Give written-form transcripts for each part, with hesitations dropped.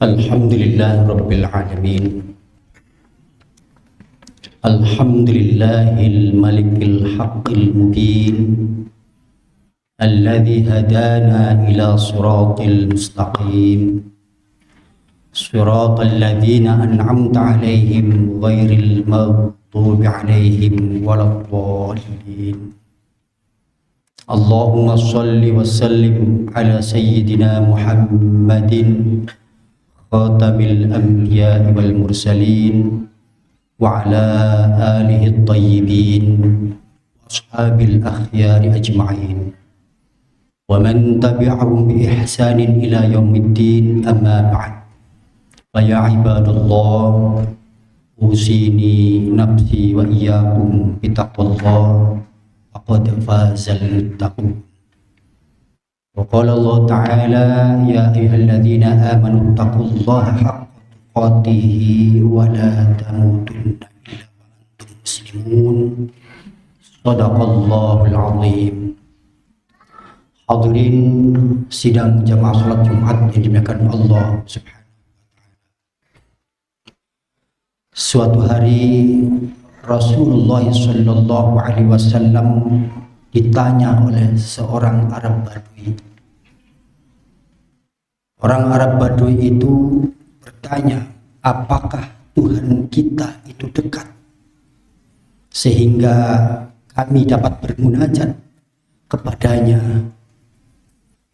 Alhamdulillah Rabbil Alamin. Alhamdulillahil Malikil Haqqil Mubin, alladhi hadana ila siratil mustaqim, siratal ladzina an'amta alaihim ghairil maghdubi alaihim waladdallin. Allahumma salli wa sallim ala sayyidina Muhammadin khatamil anbiya wal mursalin wa ala alihi at-tayyibin wa ashabil akhyari ajma'in wa man tabi'ahum bi ihsanin ila yaumiddin, amma ba'd. Fa ya ibadallah, usini nafsi wa iyyakum bi taqwallah, faqad fazal muttaqun. Wa qala Allah ta'ala, ya ayyuhalladzina amanu taqullaha haqqa tuqatih wa la tamutunna illa wa antum muslimun. Shadaqallahul azim. Hadirin sidang jamaah salat Jumat yang dimuliakan Allah Subhanahu wa taala. Suatu hari Rasulullah sallallahu alaihi wasallam ditanya oleh seorang Arab Badui. Orang Arab Badui itu bertanya, apakah Tuhan kita itu dekat sehingga kami dapat bermunajat kepadanya,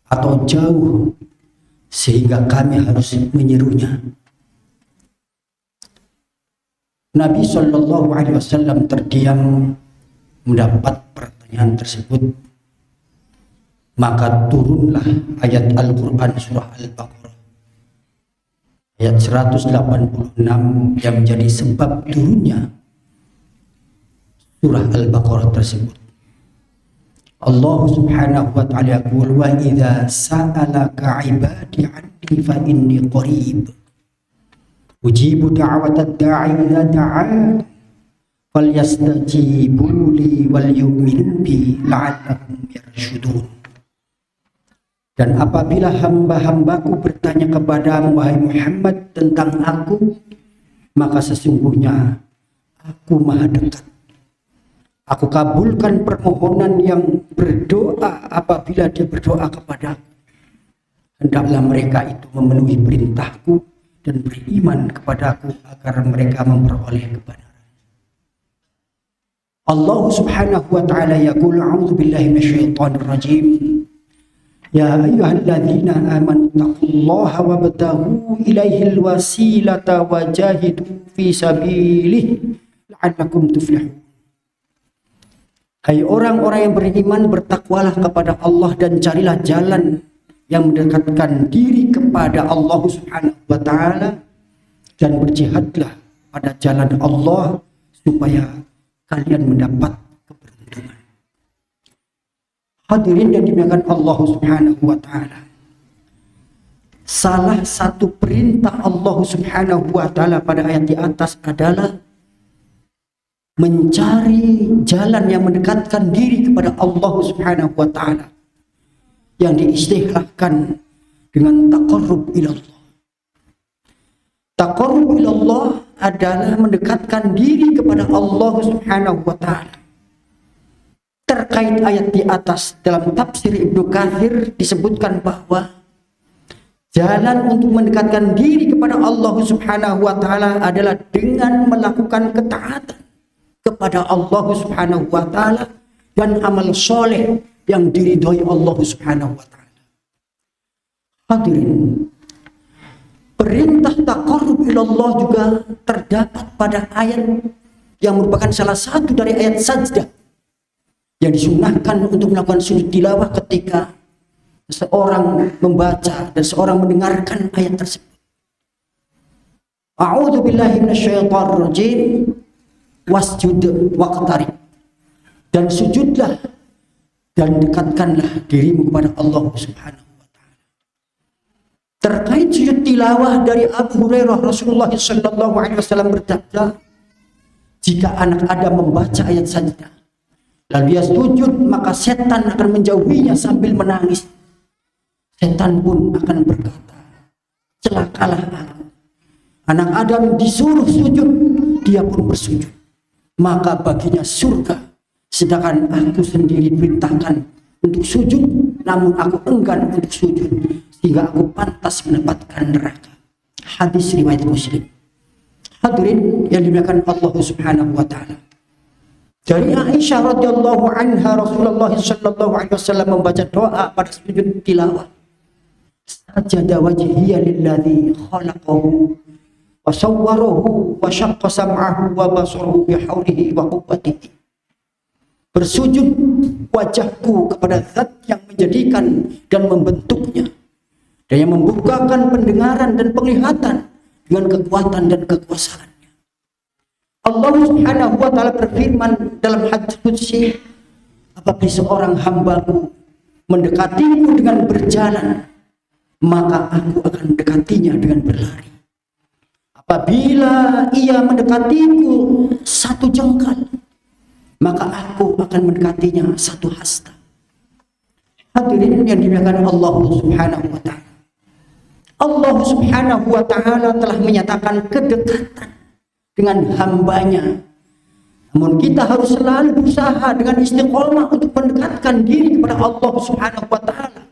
atau jauh sehingga kami harus menyerunya? Nabi Shallallahu Alaihi Wasallam terdiam mendapat pertanyaan tersebut, maka turunlah ayat Al-Quran surah Al-Baqarah ayat 186 yang menjadi sebab turunnya surah Al-Baqarah tersebut. Allah Subhanahu wa ta'ala yaqul, wa idza sa'alaka 'ibadi 'anni fa inni qarib ujibu da'watad da'i idza da'an falyastajibu li wal yu'minu bi la'allahum yarshudun. Dan apabila hamba-hambaku bertanya kepadamu, wahai Muhammad, tentang aku, maka sesungguhnya aku maha dekat. Aku kabulkan permohonan yang berdoa apabila dia berdoa kepadaku. Hendaklah mereka itu memenuhi perintahku dan beriman kepadaku agar mereka memperoleh kebenaran. Allah Subhanahu wa ta'ala yaqul, a'udzu billahi minasyaitonir rajim. Ya ayyuhalladzina amanu taqullaha wabtaghu ilaihil wasilata wajahidu fi sabilihi la'allakum tuflihun. Hai orang-orang yang beriman, bertakwalah kepada Allah dan carilah jalan yang mendekatkan diri kepada Allah Subhanahu wa ta'ala, dan berjihadlah pada jalan Allah supaya kalian mendapat keberuntungan. Hadirin yang dimuliakan Allah Subhanahu wa ta'ala, salah satu perintah Allah Subhanahu wa ta'ala pada ayat di atas adalah mencari jalan yang mendekatkan diri kepada Allah Subhanahu wa ta'ala, yang diistilahkan dengan taqarrub ilallah. Taqarrub ilallah adalah mendekatkan diri kepada Allah Subhanahu wa ta'ala. Terkait ayat di atas, dalam tafsir Ibnu Katsir disebutkan bahwa jalan untuk mendekatkan diri kepada Allah Subhanahu wa ta'ala adalah dengan melakukan ketaatan kepada Allah Subhanahu wa ta'ala dan amal soleh yang diridhoi Allah Subhanahu wa ta'ala. Hadirin, perintah taqarrub ilallah juga terdapat pada ayat yang merupakan salah satu dari ayat sajdah yang disunahkan untuk melakukan sujud tilawah ketika seorang membaca dan seorang mendengarkan ayat tersebut. A'udzu billahi minasyaitonir rajim. Wasjud waqtarib, dan sujudlah dan dekatkanlah dirimu kepada Allah Subhanahu wa ta'ala. Terkait sujud tilawah, dari Abu Hurairah, Rasulullah sallallahu alaihi wasallam bersabda, jika anak Adam membaca ayat sajdah lalu dia sujud, maka setan akan menjauhinya sambil menangis. Setan pun akan berkata, celakalah Anak Adam disuruh sujud, dia pun bersujud. Maka baginya surga. Sedangkan aku sendiri perintahkan untuk sujud, namun aku enggan untuk sujud, sehingga aku pantas mendapatkan neraka. Hadis riwayat Muslim. Hadirin yang dimuliakan Allah Subhanahu wa taala. Dari Aisyah radhiyallahu anha, Rasulullah sallallahu alaihi wasallam membaca doa pada sujud tilawah. Sajada wajhiya lilladzi khalaqahu wa sawwarahu wa syaqqa sam'ahu wa basarahu bi haulihi wa quwwatihi. Bersujud wajahku kepada zat yang menjadikan dan membentuknya, dan yang membukakan pendengaran dan penglihatan dengan kekuatan dan kekuasaannya. Allah Subhanahu wa taala berfirman dalam hadis qudsi, apabila seorang hambaku mendekatiku dengan berjalan, maka aku akan mendekatinya dengan berlari. Apabila ia mendekatiku satu jengkal, maka aku akan mendekatinya satu hasta. Hadirin yang dimuliakan Allah Subhanahu wa taala. Allah Subhanahu wa taala telah menyatakan kedekatan dengan hambanya. Namun kita harus selalu berusaha dengan istiqomah untuk mendekatkan diri kepada Allah Subhanahu wa taala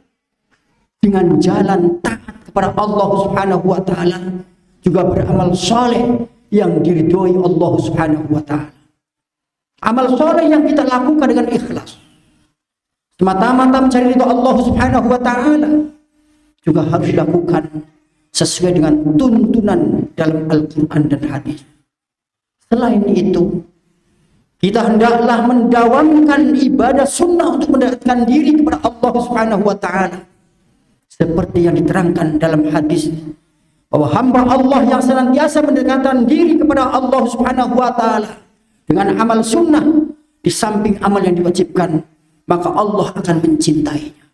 dengan jalan taat kepada Allah Subhanahu wa taala, juga beramal saleh yang diridhoi Allah Subhanahu wa taala. Amal soleh yang kita lakukan dengan ikhlas, semata-mata mencari ridho Allah Subhanahu wa taala, juga harus dilakukan sesuai dengan tuntunan dalam Al-Quran dan hadis. Selain itu, kita hendaklah mendawamkan ibadah sunnah untuk mendekatkan diri kepada Allah Subhanahu wa taala, seperti yang diterangkan dalam hadis bahwa hamba Allah yang senantiasa mendekatkan diri kepada Allah Subhanahu wa taala dengan amal sunnah di samping amal yang diwajibkan, maka Allah akan mencintainya.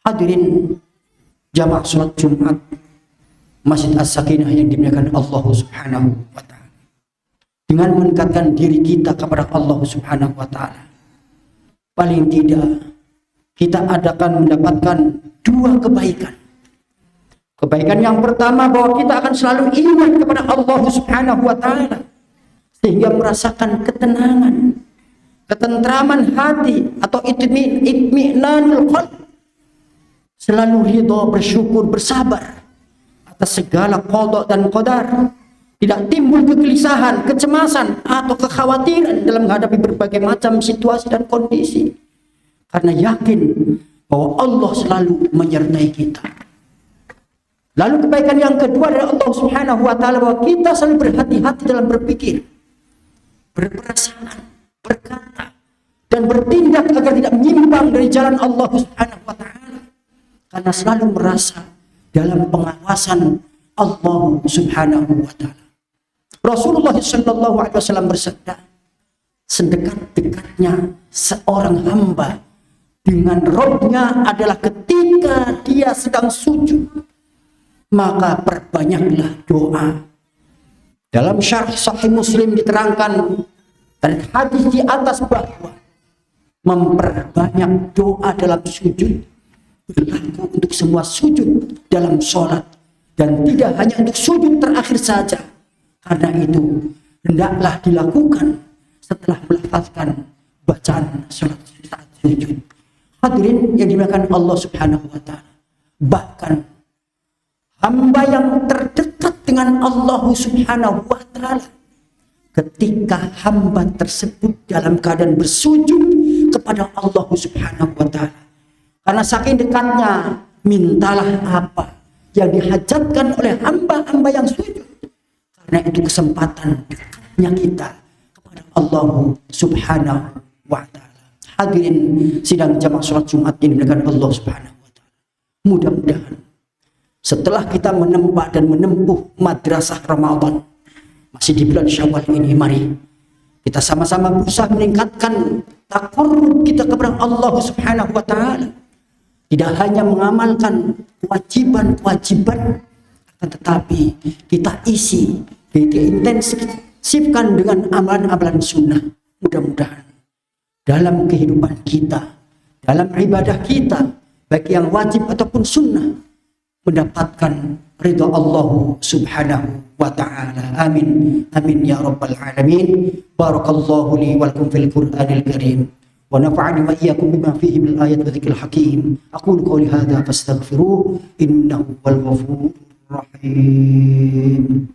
Hadirin jamaah salat Jumat Masjid As-Sakinah yang dimuliakan Allah Subhanahu wa taala. Dengan mendekatkan diri kita kepada Allah Subhanahu wa taala, paling tidak kita akan mendapatkan dua kebaikan. Kebaikan yang pertama, bahwa kita akan selalu ingat kepada Allah Subhanahu wa taala, sehingga merasakan ketenangan, ketentraman hati atau itmi'nanul qalb, selalu ridha, bersyukur, bersabar atas segala qada dan qadar, tidak timbul kegelisahan, kecemasan atau kekhawatiran dalam menghadapi berbagai macam situasi dan kondisi, karena yakin bahwa Allah selalu menyertai kita. Lalu kebaikan yang kedua dari Allah Subhanahu wa taala, bahwa kita selalu berhati-hati dalam berpikir, berperasaan, berkata, dan bertindak agar tidak menyimpang dari jalan Allah Subhanahu wa taala, karena selalu merasa dalam pengawasan Allah Subhanahu wa taala. Rasulullah sallallahu alaihi wasallam bersabda, sedekat-dekatnya seorang hamba dengan Rabb-nya adalah ketika dia sedang sujud, maka perbanyaklah doa. Dalam syarh Sahih Muslim diterangkan dari hadis di atas bahwa memperbanyak doa dalam sujud berlaku untuk semua sujud dalam sholat, dan tidak hanya untuk sujud terakhir saja. Karena itu hendaklah dilakukan setelah melafazkan bacaan sholat saat sujud. Hadirin yang dimuliakan Allah Subhanahu wa taala, bahkan hamba yang terdekat dengan Allah Subhanahu wa taala, ketika hamba tersebut dalam keadaan bersujud kepada Allah Subhanahu wa taala, karena saking dekatnya, mintalah apa yang dihajatkan oleh hamba-hamba yang sujud, karena itu kesempatan dekatnya kita kepada Allah Subhanahu wa taala. Hadirin sidang jamaah salat Jumat yang dimuliakan Allah Subhanahu wa taala, mudah-mudahan setelah kita menempa dan menempuh madrasah Ramadan masih di bulan Syawal ini, mari kita sama-sama berusaha meningkatkan taqarrub kita kepada Allah Subhanahu wa taala. Tidak hanya mengamalkan kewajiban-kewajiban, tetapi kita isi, kita intensifkan dengan amalan-amalan sunnah. Mudah-mudahan dalam kehidupan kita, dalam ibadah kita, baik yang wajib ataupun sunnah, mendapatkan ridha Allah subhanahu wa ta'ala. Amin. Amin ya rabbal alamin. Barakallahu li wa lakum fil Qur'anil karim. Wa nafa'ani wa iyyakum bima fihi min ayat wa dzikril hakim. Aqulu qawli hadza fastaghfiruh innahu wal ghafurur rahim.